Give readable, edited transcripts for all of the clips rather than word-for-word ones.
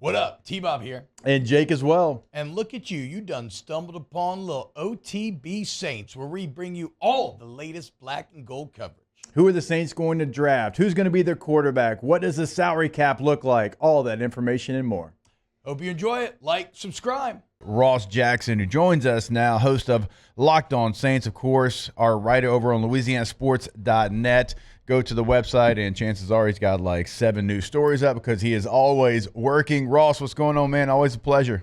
What up? T-Bob here. And Jake as well. And look at you. You done stumbled upon little OTB Saints, where we bring you all the latest black and gold coverage. Who are the Saints going to draft? Who's going to be their quarterback? What does the salary cap look like? All that information and more. Hope you enjoy it. Like, subscribe. Ross Jackson, who joins us now, host of Locked On Saints, of course, our writer over on LouisianaSports.net. Go to the website, and chances are he's got like 7 new stories up because he is always working. Ross, what's going on, man? Always a pleasure.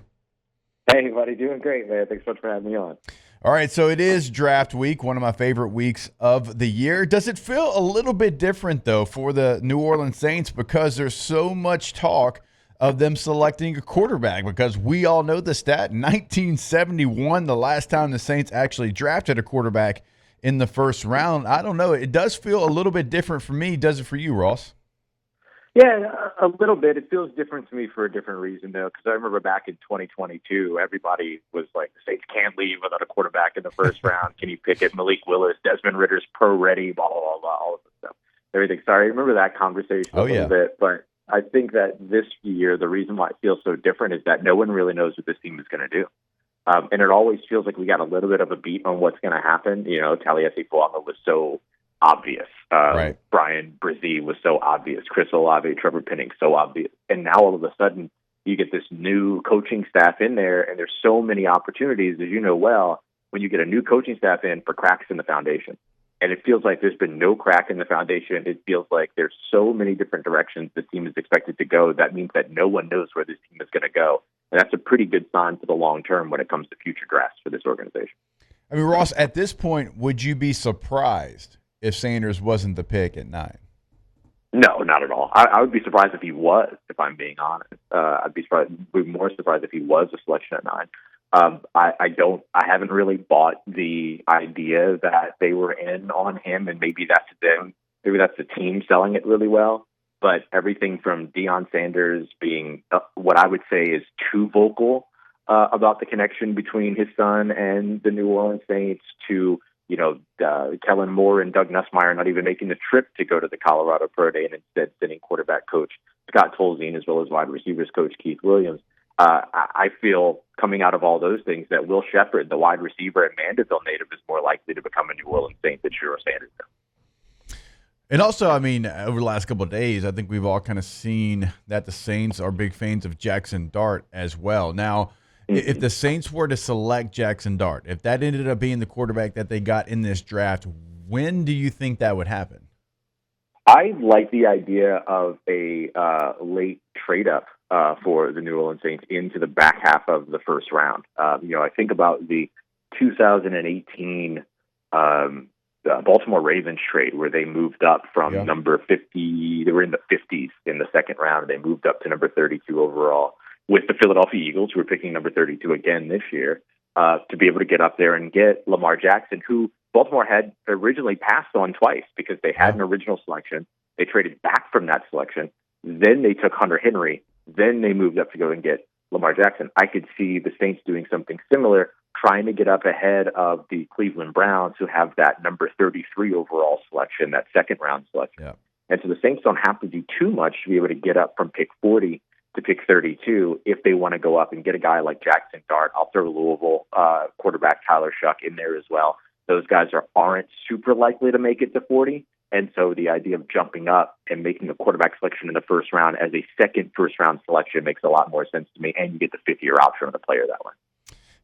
Hey, buddy. Doing great, man. Thanks so much for having me on. All right, so it is draft week, one of my favorite weeks of the year. Does it feel a little bit different, though, for the New Orleans Saints because there's so much talk of them selecting a quarterback? Because we all know the stat, 1971, the last time the Saints actually drafted a quarterback in the first round. I don't know. It does feel a little bit different for me. Does it for you, Ross? Yeah, a little bit. It feels different to me for a different reason, though, because I remember back in 2022, everybody was like, the Saints can't leave without a quarterback in the first round. Can you pick it? Malik Willis, Desmond Ritter's pro-ready, blah, blah, blah, blah, all of this stuff. Everything. Sorry, I remember that conversation a little bit, but I think that this year, the reason why it feels so different is that no one really knows what this team is going to do. And it always feels like we got a little bit of a beat on what's going to happen. You know, Taliesin Fuanga was so obvious. Right. Brian Brzee was so obvious. Chris Olave, Trevor Penning, so obvious. And now all of a sudden, you get this new coaching staff in there, and there's so many opportunities, as you know well, when you get a new coaching staff in for cracks in the foundation. And it feels like there's been no crack in the foundation. It feels like there's so many different directions the team is expected to go. That means that no one knows where this team is going to go. And that's a pretty good sign for the long term when it comes to future drafts for this organization. I mean, Ross, at this point, would you be surprised if Sanders wasn't the pick at 9? No, not at all. I would be surprised if he was, if I'm being honest. I'd be more surprised if he was a selection at 9. I haven't really bought the idea that they were in on him, and maybe that's them. Maybe that's the team selling it really well. But everything from Deion Sanders being what I would say is too vocal about the connection between his son and the New Orleans Saints to, Kellen Moore and Doug Nussmeier not even making the trip to go to the Colorado Pro Day and instead sending quarterback coach Scott Tolzien as well as wide receivers coach Keith Williams. I feel coming out of all those things that Will Shepherd, the wide receiver and Mandeville native, is more likely to become a New Orleans Saint than Shiro Sanders. And also, I mean, over the last couple of days, I think we've all kind of seen that the Saints are big fans of Jackson Dart as well. Now, if the Saints were to select Jackson Dart, if that ended up being the quarterback that they got in this draft, when do you think that would happen? I like the idea of a late trade-up for the New Orleans Saints into the back half of the first round. I think about the 2018 Baltimore Ravens trade where they moved up from number 50. They were in the 50s in the second round. And they moved up to number 32 overall with the Philadelphia Eagles, who are picking number 32 again this year, to be able to get up there and get Lamar Jackson, who Baltimore had originally passed on twice because they had an original selection. They traded back from that selection. Then they took Hunter Henry. Then they moved up to go and get Lamar Jackson. I could see the Saints doing something similar, trying to get up ahead of the Cleveland Browns, who have that number 33 overall selection, that second round selection. Yeah. And so the Saints don't have to do too much to be able to get up from pick 40 to pick 32 if they want to go up and get a guy like Jackson Dart. I'll throw Louisville quarterback Tyler Shuck in there as well. Those guys aren't super likely to make it to 40. And so the idea of jumping up and making a quarterback selection in the first round as a second first-round selection makes a lot more sense to me, and you get the fifth-year option on the player that way.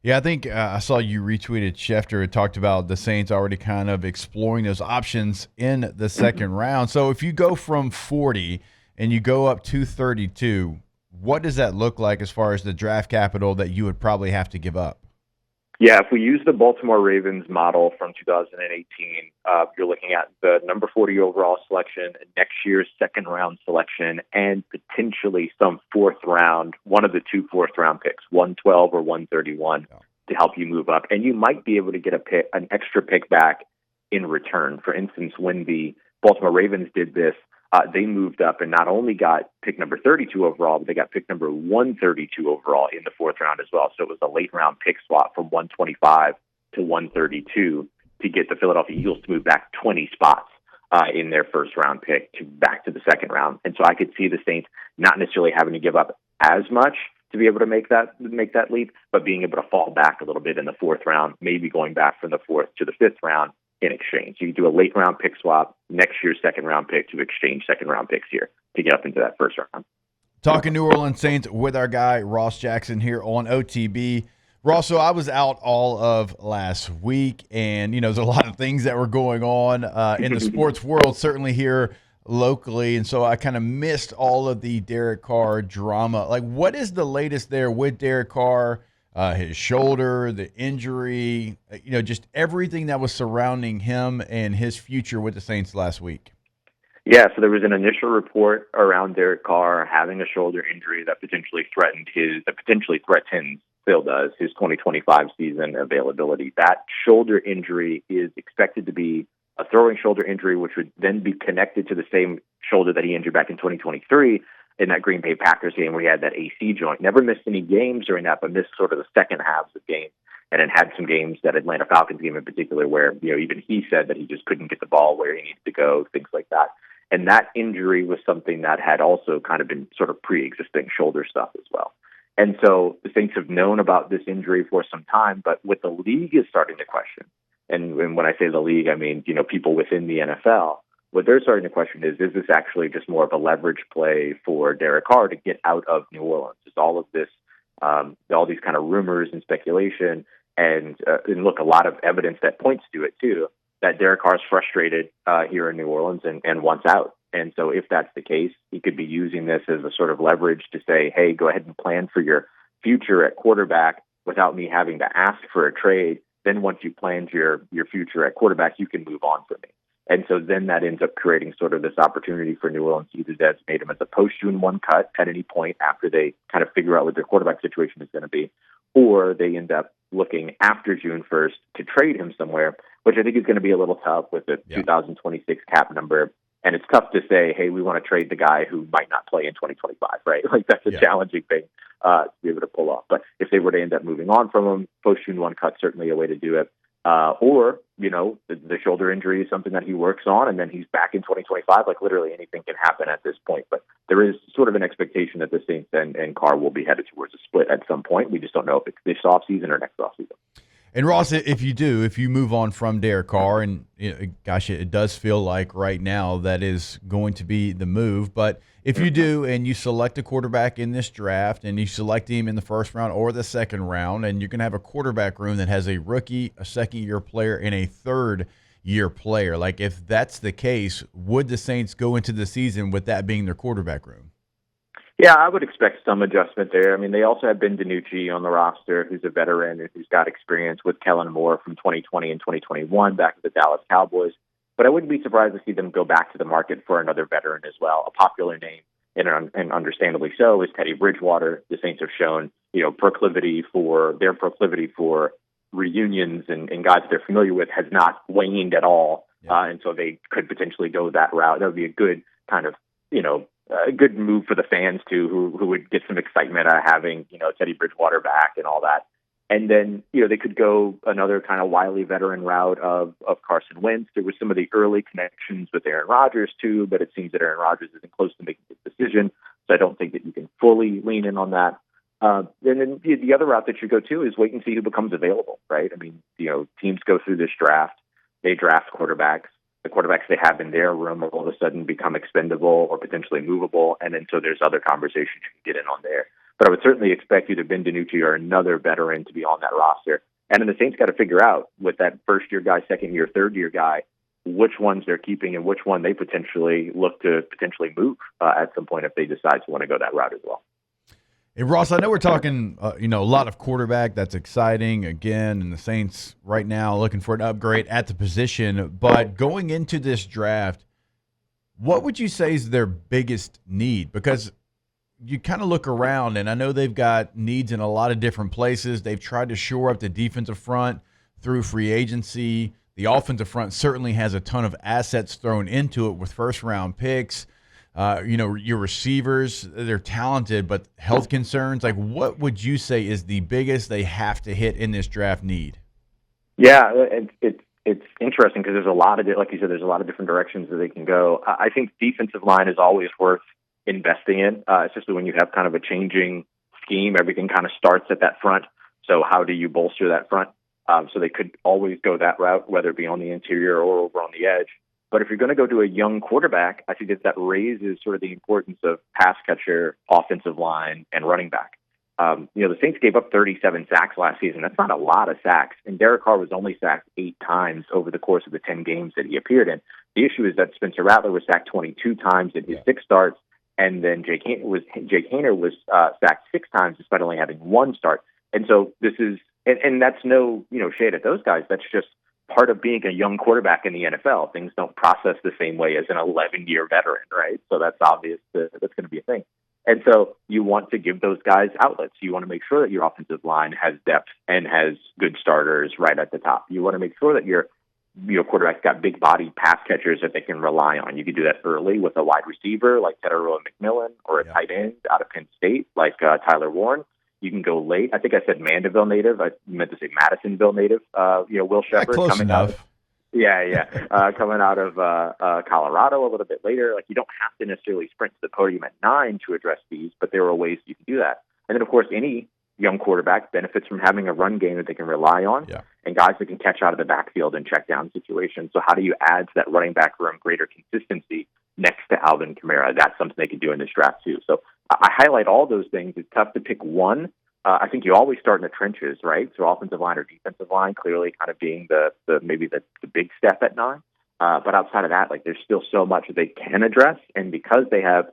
Yeah, I think I saw you retweeted Schefter. It talked about the Saints already kind of exploring those options in the second round. So if you go from 40 and you go up to 32, what does that look like as far as the draft capital that you would probably have to give up? Yeah, if we use the Baltimore Ravens model from 2018, you're looking at the number 40 overall selection, next year's second round selection, and potentially some fourth round, one of the two fourth round picks, 112 or 131, to help you move up. And you might be able to get an extra pick back in return. For instance, when the Baltimore Ravens did this, they moved up and not only got pick number 32 overall, but they got pick number 132 overall in the fourth round as well. So it was a late round pick swap from 125 to 132 to get the Philadelphia Eagles to move back 20 spots in their first round pick back to the second round. And so I could see the Saints not necessarily having to give up as much to be able to make that leap, but being able to fall back a little bit in the fourth round, maybe going back from the fourth to the fifth round in exchange. You do a late round pick swap, next year's second round pick to exchange second round picks here to get up into that first round. Talking New Orleans Saints with our guy Ross Jackson here on OTB. Ross, so I was out all of last week, and there's a lot of things that were going on in the sports world, certainly here locally, and so I kind of missed all of the Derek Carr drama. Like, what is the latest there with Derek Carr, his shoulder, the injury, just everything that was surrounding him and his future with the Saints last week? Yeah, so there was an initial report around Derek Carr having a shoulder injury that potentially threatens Phil does, his 2025 season availability. That shoulder injury is expected to be a throwing shoulder injury, which would then be connected to the same shoulder that he injured back in 2023 in that Green Bay Packers game where he had that AC joint. Never missed any games during that, but missed sort of the second halves of games. And then had some games, that Atlanta Falcons game in particular, where even he said that he just couldn't get the ball where he needed to go, things like that. And that injury was something that had also kind of been sort of pre-existing shoulder stuff as well. And so the Saints have known about this injury for some time, but what the league is starting to question, and when I say the league, I mean, people within the NFL, what they're starting to question is this actually just more of a leverage play for Derek Carr to get out of New Orleans? Is all of this, all these kind of rumors and speculation, and look, a lot of evidence that points to it too, that Derek Carr is frustrated here in New Orleans and wants out. And so if that's the case, he could be using this as a sort of leverage to say, hey, go ahead and plan for your future at quarterback without me having to ask for a trade. Then once you planned your future at quarterback, you can move on from me. And so then that ends up creating sort of this opportunity for New Orleans to either designate him as a post-June 1 cut at any point after they kind of figure out what their quarterback situation is going to be, or they end up looking after June 1st to trade him somewhere, which I think is going to be a little tough with the 2026 cap number. And it's tough to say, hey, we want to trade the guy who might not play in 2025, right? Like, that's a challenging thing to be able to pull off. But if they were to end up moving on from him, post-June 1 cut, certainly a way to do it. Or, the shoulder injury is something that he works on, and then he's back in 2025. Like, literally anything can happen at this point. But there is sort of an expectation that the Saints and Carr will be headed towards a split at some point. We just don't know if it's this offseason or next offseason. And Ross, if you move on from Derek Carr, and gosh, it does feel like right now that is going to be the move. But if you do, and you select a quarterback in this draft, and you select him in the first round or the second round, and you're going to have a quarterback room that has a rookie, a second-year player, and a third-year player. Like, if that's the case, would the Saints go into the season with that being their quarterback room? Yeah, I would expect some adjustment there. I mean, they also have Ben DiNucci on the roster, who's a veteran and who's got experience with Kellen Moore from 2020 and 2021 back with the Dallas Cowboys. But I wouldn't be surprised to see them go back to the market for another veteran as well. A popular name, and understandably so, is Teddy Bridgewater. The Saints have shown, proclivity for reunions and guys that they're familiar with has not waned at all. Yeah. And so they could potentially go that route. That would be a good kind of, a good move for the fans too, who would get some excitement out of having, Teddy Bridgewater back and all that. And then, they could go another kind of wily veteran route of Carson Wentz. There was some of the early connections with Aaron Rodgers too, but it seems that Aaron Rodgers isn't close to making this decision. So I don't think that you can fully lean in on that. And then the other route that you go to is wait and see who becomes available, right? I mean, teams go through this draft, they draft quarterbacks. The quarterbacks they have in their room all of a sudden become expendable or potentially movable, and then so there's other conversations you can get in on there. But I would certainly expect either Ben DiNucci or another veteran to be on that roster. And then the Saints got to figure out with that first-year guy, second-year, third-year guy, which ones they're keeping and which one they potentially look to potentially move at some point if they decide to want to go that route as well. Hey, Ross, I know we're talking, a lot of quarterback. That's exciting, again, and the Saints right now looking for an upgrade at the position. But going into this draft, what would you say is their biggest need? Because you kind of look around, and I know they've got needs in a lot of different places. They've tried to shore up the defensive front through free agency. The offensive front certainly has a ton of assets thrown into it with first-round picks. Your receivers, they're talented, but health concerns, like what would you say is the biggest they have to hit in this draft need? Yeah, it's interesting because there's a lot of, like you said, there's a lot of different directions that they can go. I think defensive line is always worth investing in, especially when you have kind of a changing scheme. Everything kind of starts at that front. So how do you bolster that front? So they could always go that route, whether it be on the interior or over on the edge. But if you're going to go to a young quarterback, I think that raises sort of the importance of pass catcher, offensive line, and running back. The Saints gave up 37 sacks last season. That's not a lot of sacks. And Derek Carr was only sacked 8 times over the course of the 10 games that he appeared in. The issue is that Spencer Rattler was sacked 22 times in his 6 starts, and then Jake Haener was sacked 6 times despite only having 1 start. And so this is, and that's no shade at those guys. That's just part of being a young quarterback in the NFL. Things don't process the same way as an 11-year veteran, right? So that's obvious that's going to be a thing. And so you want to give those guys outlets. You want to make sure that your offensive line has depth and has good starters right at the top. You want to make sure that your quarterback's got big body pass catchers that they can rely on. You can do that early with a wide receiver like Tedero McMillan, or a tight end out of Penn State like Tyler Warren. You can go late. I think I said Mandeville native. I meant to say Madisonville native. Will Shepard coming enough. Coming out of Colorado a little bit later. Like, you don't have to necessarily sprint to the podium at 9 to address these, but there are ways you can do that. And then, of course, any young quarterback benefits from having a run game that they can rely on, and guys that can catch out of the backfield and check down situations. So how do you add to that running back room greater consistency next to Alvin Kamara? That's something they can do in this draft too. So I highlight all those things. It's tough to pick one. I think you always start in the trenches, right? So offensive line or defensive line, clearly kind of being the big step at 9. But outside of that, like, there's still so much that they can address. And because they have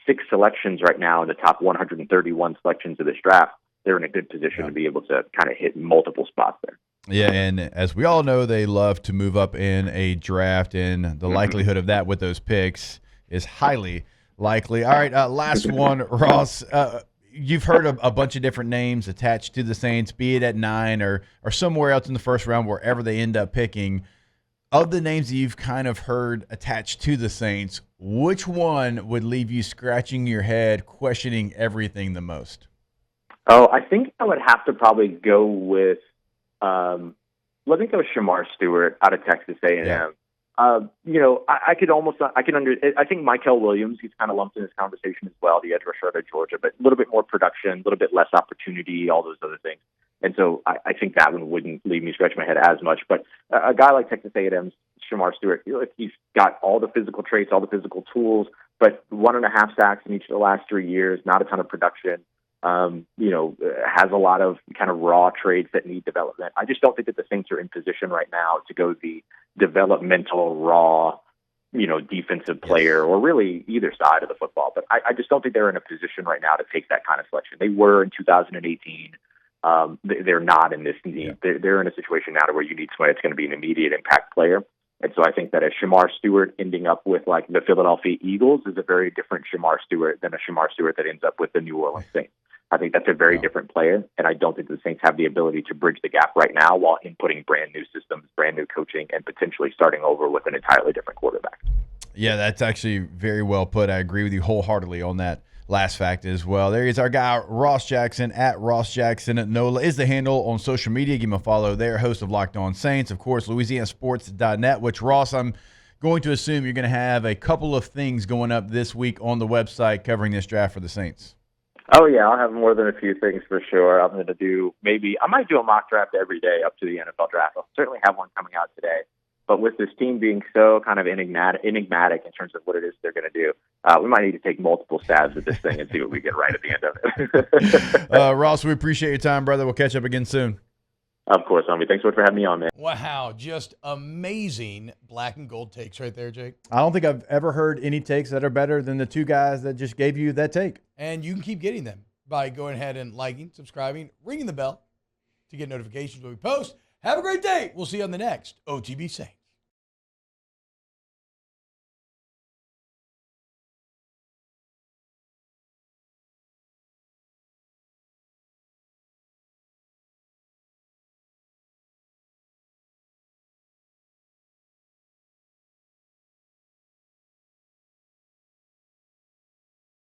6 selections right now in the top 131 selections of this draft, they're in a good position to be able to kind of hit multiple spots there. Yeah, and as we all know, they love to move up in a draft, and the likelihood of that with those picks is highly likely. All right, last one, Ross. You've heard a bunch of different names attached to the Saints, be it at 9 or somewhere else in the first round, wherever they end up picking. Of the names that you've kind of heard attached to the Saints, which one would leave you scratching your head, questioning everything the most? Oh, I think I would have to probably go with let me go with Shamar Stewart out of Texas A&M. Yeah. I think Michael Williams, he's kind of lumped in this conversation as well, the edge rusher out of Georgia, but a little bit more production, a little bit less opportunity, all those other things. And so I think that one wouldn't leave me scratching my head as much. But a guy like Texas A&M's Shamar Stewart, he's got all the physical traits, all the physical tools, but 1.5 sacks in each of the last 3 years, not a ton of production. Has a lot of kind of raw traits that need development. I just don't think that the Saints are in position right now to go the developmental, raw, defensive player, or really either side of the football. But I just don't think they're in a position right now to take that kind of selection. They were in 2018. They're not in this need. They're in a situation now where you need somebody that's going to be an immediate impact player. And so I think that a Shamar Stewart ending up with like the Philadelphia Eagles is a very different Shamar Stewart than a Shamar Stewart that ends up with the New Orleans Saints. I think that's a very different player, and I don't think the Saints have the ability to bridge the gap right now while inputting brand new systems, brand new coaching, and potentially starting over with an entirely different quarterback. Yeah, that's actually very well put. I agree with you wholeheartedly on that last fact as well. There is our guy, Ross Jackson, at Ross Jackson at NOLA is the handle on social media. Give him a follow there. Host of Locked On Saints, of course, LouisianaSports.net, which, Ross, I'm going to assume you're going to have a couple of things going up this week on the website covering this draft for the Saints. Oh, yeah, I'll have more than a few things for sure. I might do a mock draft every day up to the NFL draft. I'll certainly have one coming out today. But with this team being so kind of enigmatic in terms of what it is they're going to do, we might need to take multiple stabs at this thing and see what we get right at the end of it. Ross, we appreciate your time, brother. We'll catch up again soon. Of course, homie. Thanks so much for having me on, man. Wow, just amazing black and gold takes right there, Jake. I don't think I've ever heard any takes that are better than the two guys that just gave you that take. And you can keep getting them by going ahead and liking, subscribing, ringing the bell to get notifications when we post. Have a great day. We'll see you on the next OTB Saints.